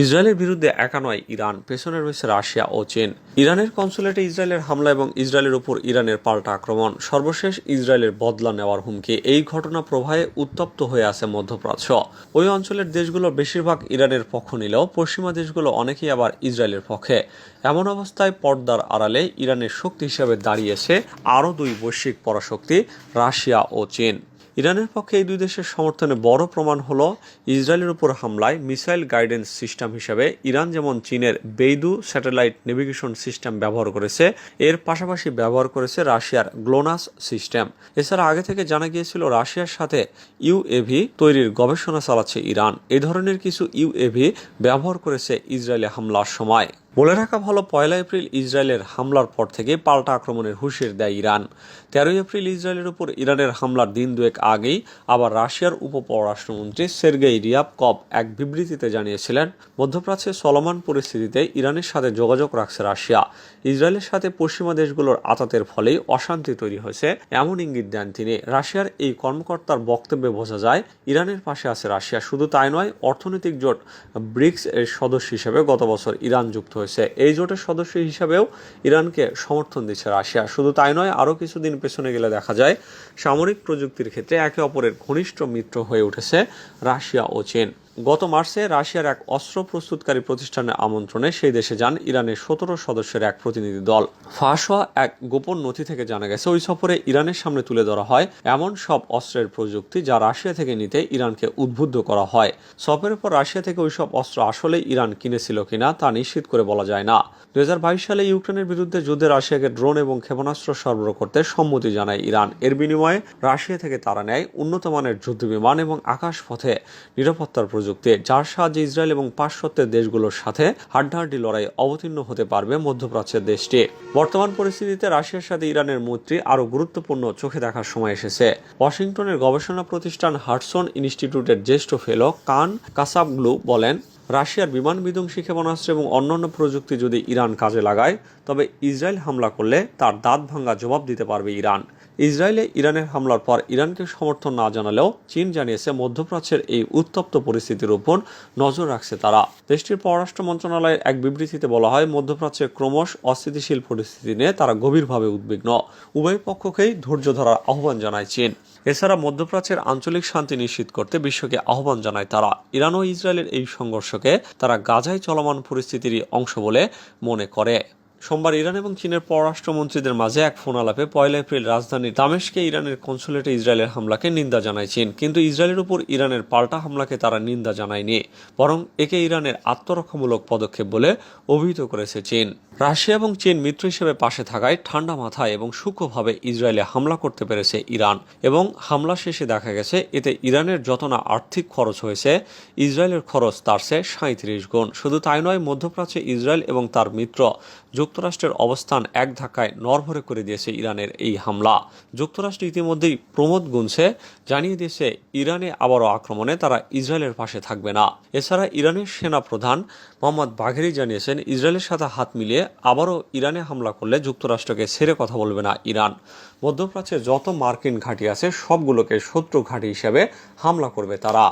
ইসরায়েলের বিরুদ্ধে একা নয় ইরান, পেছনে রয়েছে রাশিয়া ও চীন। ইরানের কনসুলেটে ইসরায়েলের হামলা এবং ইসরায়েলের উপর ইরানের পাল্টা আক্রমণ, সর্বশেষ ইসরায়েলের বদলা নেওয়ার হুমকি। এই ঘটনা প্রবাহে উত্তপ্ত হয়ে আছে মধ্যপ্রাচ্য। ওই অঞ্চলের দেশগুলো বেশিরভাগ ইরানের পক্ষ নিলেও পশ্চিমা দেশগুলো অনেকেই আবার ইসরায়েলের পক্ষে। এমন অবস্থায় পর্দার আড়ালে ইরানের শক্তি হিসেবে দাঁড়িয়েছে আরও দুই বৈশ্বিক পরাশক্তি, রাশিয়া ও চীন। ইরানের পক্ষে এই দুই দেশের সমর্থনে বড় প্রমাণ হলো ইসরায়েলের উপর হামলায় মিসাইল গাইডেন্স সিস্টেম হিসেবে ইরান যেমন চীনের বেইদু স্যাটেলাইট নেভিগেশন সিস্টেম ব্যবহার করেছে, এর পাশাপাশি ব্যবহার করেছে রাশিয়ার গ্লোনাস সিস্টেম। এছাড়া আগে থেকে জানা গিয়েছিল রাশিয়ার সাথে ইউএভি তৈরির গবেষণা চালাচ্ছে ইরান। এই ধরনের কিছু ইউএভি ব্যবহার করেছে ইসরায়েলে হামলার সময়। বলে রাখা ভালো, 1 এপ্রিল ইসরায়েলের হামলার পর থেকে পাল্টা আক্রমণের হুঁশিয়ারি দেয় ইরান। 13 এপ্রিল ইসরায়েলের উপর ইরানের হামলার দিন দুয়েক আগেই আবার রাশিয়ার উপপররাষ্ট্রমন্ত্রী সের্গেই রিয়াবকভ এক বিবৃতিতে জানিয়েছিলেন, মধ্যপ্রাচ্যের চলমান পরিস্থিতিতে ইরানের সাথে যোগাযোগ রাখছে রাশিয়া। ইসরায়েলের সাথে পশ্চিমা দেশগুলোর আতাতের ফলেই অশান্তি তৈরি হয়েছে, এমন ইঙ্গিত দেন তিনি। রাশিয়ার এই কর্মকর্তার বক্তব্যে বোঝা যায় ইরানের পাশে আছে রাশিয়া। শুধু তাই নয়, অর্থনৈতিক জোট ব্রিক্স এর সদস্য হিসেবে গত বছর ইরান যুক্ত হয়েছে। এই জোটের সদস্য হিসাবেও ইরানকে সমর্থন দিচ্ছে রাশিয়া। শুধু তাই নয়, আরও কিছুদিন পেছনে গেলে দেখা যায় সামরিক প্রযুক্তির ক্ষেত্রে একে অপরের ঘনিষ্ঠ মিত্র হয়ে উঠেছে রাশিয়া ও চীন। গত মার্চে রাশিয়ার এক অস্ত্র প্রস্তুতকারী প্রতিষ্ঠানের আমন্ত্রণে সেই দেশে যান ইরানের 17 সদস্যের এক প্রতিনিধি দল। ফাঁস হওয়া এক গোপন নথি থেকে জানা গেছে, ওই সফরে ইরানের সামনে তুলে ধরা হয় এমন সব অস্ত্রের প্রযুক্তি যা রাশিয়া থেকে নিতে ইরানকে উদ্বুদ্ধ করা হয়। সফরের পর রাশিয়া থেকে ওইসব অস্ত্র আসলে ইরান কিনেছিল কিনা তা নিশ্চিত করে বলা যায় না। 2022 সালে ইউক্রেনের বিরুদ্ধে যুদ্ধে রাশিয়াকে ড্রোন এবং ক্ষেপণাস্ত্র সরবরাহ করতে সম্মতি জানায় ইরান। এর বিনিময়ে রাশিয়া থেকে তারা নেয় উন্নত মানের যুদ্ধবিমান এবং আকাশপথে নিরাপত্তার প্রযুক্তি, যার সাহায্যে ইসরায়েল এবং পাশ্চাত্যের দেশগুলোর সাথে হাড্ডাহাড্ডি লড়াই অবতীর্ণ হতে পারবে মধ্যপ্রাচ্যের দেশটি। বর্তমান পরিস্থিতিতে রাশিয়ার সাথে ইরানের মৈত্রী আরও গুরুত্বপূর্ণ চোখে দেখার সময় এসেছে। ওয়াশিংটনের গবেষণা প্রতিষ্ঠান হাডসন ইনস্টিটিউটের জ্যেষ্ঠ ফেলো কান কাসাবগ্লু বলেন, রাশিয়ার বিমান বিধ্বংসী ক্ষেপণাস্ত্র এবং অন্যান্য প্রযুক্তি যদি ইরান কাজে লাগায়, তবে ইসরায়েল হামলা করলে তার দাঁত ভাঙা জবাব দিতে পারবে ইরান। ইসরায়েলে ইরানের হামলার পর ইরানকে সমর্থন না জানালেও চীন জানিয়েছে মধ্যপ্রাচ্যের এই উত্তপ্ত পরিস্থিতির উপর নজর রাখছে তারা। দেশটির পররাষ্ট্র মন্ত্রণালয়ের এক বিবৃতিতে বলা হয়, মধ্যপ্রাচ্যের ক্রমশ অস্থিতিশীল পরিস্থিতি নিয়ে তারা গভীরভাবে উদ্বিগ্ন। উভয় পক্ষকেই ধৈর্য ধরার আহ্বান জানায় চীন। এছাড়া মধ্যপ্রাচ্যের আঞ্চলিক শান্তি নিশ্চিত করতে বিশ্বকে আহ্বান জানায় তারা। ইরান ও ইসরায়েলের এই সংঘর্ষকে তারা গাজায় চলমান পরিস্থিতিরই অংশ বলে মনে করে। সোমবার ইরান এবং চীনের পররাষ্ট্রমন্ত্রীদের মাঝে এক ফোন আলাপে 1 এপ্রিল রাজধানী দামেস্কে ইরানের কনসুলেটে ইসরায়েলের হামলাকে নিন্দা জানায় চীন। কিন্তু ইসরায়েলের উপর ইরানের পাল্টা হামলাকে তারা নিন্দা জানায়নি, বরং একে ইরানের আত্মরক্ষামূলক পদক্ষেপ বলে অভিহিত করেছে চীন। রাশিয়া এবং চীন মিত্র হিসেবে পাশে থাকায় ঠান্ডা মাথায় এবং সূক্ষ্মভাবে ইসরায়েলে হামলা করতে পেরেছে ইরান। এবং হামলা শেষে দেখা গেছে এতে ইরানের যত না আর্থিক খরচ হয়েছে, ইসরায়েলের খরচ তার চেয়ে 37 গুণ। শুধু তাই নয়, মধ্যপ্রাচ্যে ইসরায়েল এবং তার মিত্র যুক্তরাষ্ট্রের অবস্থান এক ধাক্কায় নড়বড়ে করে দিয়েছে ইরানের এই হামলা। যুক্তরাষ্ট্র ইতিমধ্যেই প্রমোদ গুনছে, জানিয়ে দিয়েছে ইরানে আবারও আক্রমণে তারা ইসরায়েলের পাশে থাকবে না। এছাড়া ইরানের সেনা প্রধান মোহাম্মদ বাঘেরি জানিয়েছেন, ইসরায়েলের সাথে হাত মিলিয়ে আবারও ইরানে হামলা করলে যুক্তরাষ্ট্রকে ছেড়ে কথা বলবে না ইরান। মধ্যপ্রাচ্যে যত মার্কিন ঘাঁটি আছে সবগুলোকে শত্রু ঘাঁটি হিসেবে হামলা করবে তারা।